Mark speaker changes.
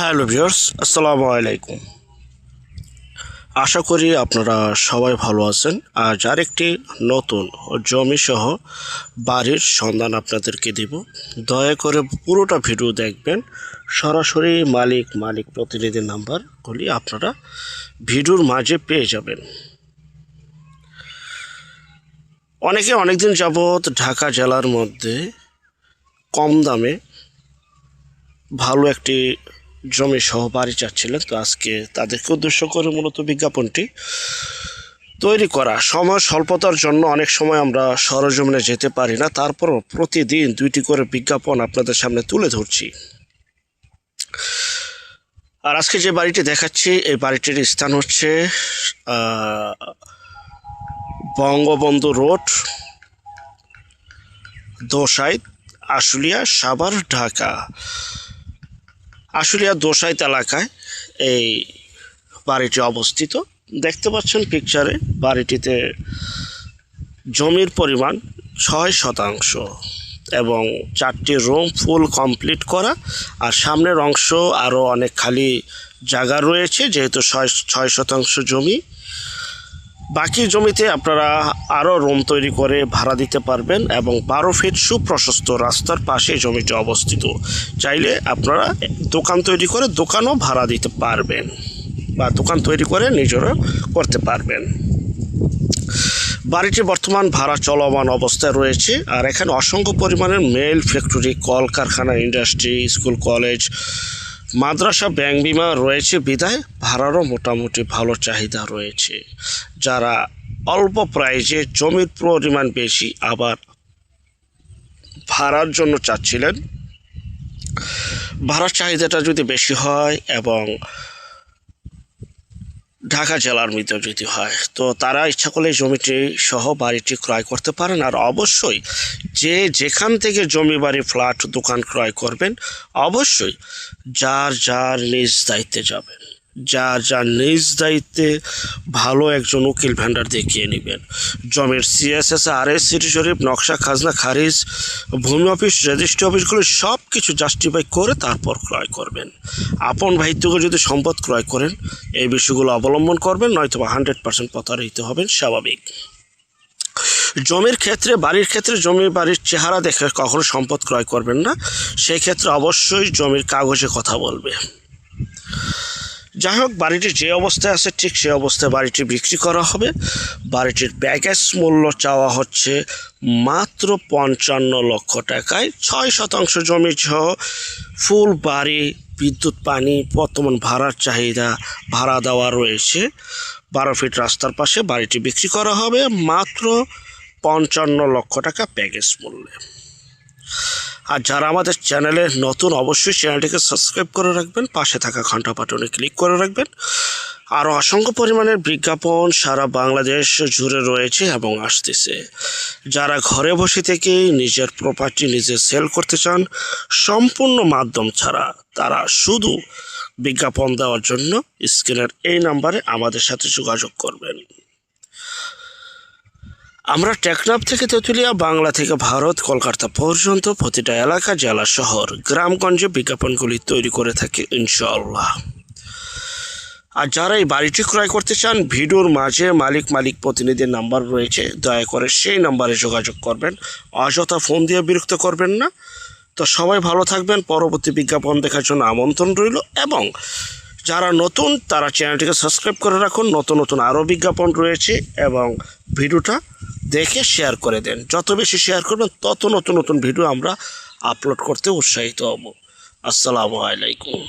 Speaker 1: Hello viewers, আসসালামু আলাইকুম। আশা করি আপনারা সবাই ভালো আছেন। আজ আরেকটি নতুন জমি সহ বাড়ির সন্ধান আপনাদেরকে দিব। দয়া করে পুরোটা ভিডিও দেখবেন। সরাসরি মালিক প্রতিনিধির নাম্বারগুলি আপনারা ভিডিওর মাঝে পেয়ে যাবেন। অনেকে অনেকদিন যাবৎ ঢাকা জেলার মধ্যে কম দামে ভালো একটি জমি সহ বাড়ি চাচ্ছিলেন, তো আজকে তাদেরকে উদ্দেশ্য করে মূলত বিজ্ঞাপনটি তৈরি করা। সময় স্বল্পতার জন্য অনেক সময় আমরা সরজমিনে যেতে পারি না, তারপরও প্রতিদিন 2টি করে বিজ্ঞাপন আপনাদের সামনে তুলে ধরছি। আর আজকে যে বাড়িটি দেখাচ্ছি, এই বাড়িটির স্থান হচ্ছে বঙ্গবন্ধু রোড, দোসাইদ, আশুলিয়া, সাভার, ঢাকা। আশুলিয়া দোসাইদ এলাকায় এই বাড়িটি অবস্থিত। দেখতে পাচ্ছেন পিকচারে, বাড়িটিতে জমির পরিমাণ 6% এবং 4টি রুম ফুল কমপ্লিট করা। আর সামনের অংশ আরও অনেক খালি জায়গা রয়েছে, যেহেতু 6% জমি। বাকি জমিতে আপনারা আরও রুম তৈরি করে ভাড়া দিতে পারবেন এবং 12 ফিট সুপ্রশস্ত রাস্তার পাশে জমিটি অবস্থিত। চাইলে আপনারা দোকান তৈরি করে দোকানও ভাড়া দিতে পারবেন বা দোকান তৈরি করে নিজেরা করতে পারবেন। বাড়িটি বর্তমান ভাড়া চলমান অবস্থায় রয়েছে। আর এখানে অসংখ্য পরিমাণের মেল ফ্যাক্টরি, কলকারখানা, ইন্ডাস্ট্রি, স্কুল, কলেজ, মাদ্রাসা, ব্যাংক, বিমা রয়েছে বিধায় ভাড়ারও মোটামুটি ভালো চাহিদা রয়েছে। যারা অল্প প্রাইজে জমির পরিমাণ বেশি আবার ভাড়ার জন্য চাচ্ছিলেন, ভাড়ার চাহিদাটা যদি বেশি হয় এবং ঢাকা জেলার মধ্যে যদি হয়, তো তারা ইচ্ছা করলে জমিটি সহ বাড়িটি ক্রয় করতে পারেন। আর অবশ্যই যে যেখান থেকে জমি, বাড়ি, ফ্ল্যাট, দোকান ক্রয় করবেন, অবশ্যই যার নিজ দায়িত্বে যাবেন। যার নিজ দায়িত্বে ভালো একজন উকিল ভেন্ডার দেখিয়ে নেবেন। জমির CSS, RS, সিটি শরীফ, নকশা, খাজনা, খারিজ, ভূমি অফিস, রেজিস্ট্রি অফিসগুলো সব কিছু জাস্টিফাই করে তারপর ক্রয় করবেন। আপন ভাইত্যকে যদি সম্পদ ক্রয় করেন, এই বিষয়গুলো অবলম্বন করবেন, নয়তো 100% প্রতারিত হবেন, স্বাভাবিক। জমির ক্ষেত্রে, বাড়ির ক্ষেত্রে জমি বাড়ির চেহারা দেখে কখনো সম্পদ ক্রয় করবেন না। সেই ক্ষেত্রে অবশ্যই জমির কাগজে কথা বলবে। যাই হোক, বাড়িটি যে অবস্থায় আছে ঠিক সেই অবস্থায় বাড়িটি বিক্রি করা হবে। বাড়িটির প্যাকেজ মূল্য চাওয়া হচ্ছে মাত্র 55 লক্ষ টাকায়। 6% জমি সহ ফুল বাড়ি, বিদ্যুৎ, পানি, বর্তমান ভাড়ার চাহিদা, ভাড়া দেওয়া রয়েছে। 12 ফিট রাস্তার পাশে বাড়িটি বিক্রি করা হবে মাত্র 55 লক্ষ টাকা প্যাকেজ মূল্যে। আর যারা আমাদের চ্যানেলে নতুন, অবশ্যই চ্যানেলটিকে সাবস্ক্রাইব করে রাখবেন, পাশে থাকা ঘন্টা বাটনে ক্লিক করে রাখবেন। আরও অসংখ্য পরিমাণের বিজ্ঞাপন সারা বাংলাদেশ জুড়ে রয়েছে এবং আসতেছে। যারা ঘরে বসে থেকেই নিজের প্রপার্টি নিজে সেল করতে চান সম্পূর্ণ মাধ্যম ছাড়া, তারা শুধু বিজ্ঞাপন দেওয়ার জন্য স্ক্রিনের এই নাম্বারে আমাদের সাথে যোগাযোগ করবেন। আমরা টেকনাফ থেকে তেঁতুলিয়া, বাংলা থেকে ভারত, কলকাতা পর্যন্ত প্রতিটা এলাকা, জেলা, শহর, গ্রামগঞ্জে বিজ্ঞাপনগুলি তৈরি করে থাকি ইনশাআল্লাহ। আর যারা এই বাড়িটি ক্রয় করতে চান, ভিডিওর মাঝে মালিক প্রতিনিধির নাম্বার রয়েছে, দয়া করে সেই নাম্বারে যোগাযোগ করবেন। অযথা ফোন দিয়ে বিরক্ত করবেন না। তো সবাই ভালো থাকবেন। পরবর্তী বিজ্ঞাপন দেখার জন্য আমন্ত্রণ রইল। এবং যারা নতুন, তারা চ্যানেলটিকে সাবস্ক্রাইব করে রাখুন। নতুন আরও বিজ্ঞাপন রয়েছে এবং ভিডিওটা দেখে শেয়ার করে দেন। যত বেশি শেয়ার করবেন তত নতুন ভিডিও আমরা আপলোড করতে উৎসাহিত হব। আসসালামু আলাইকুম।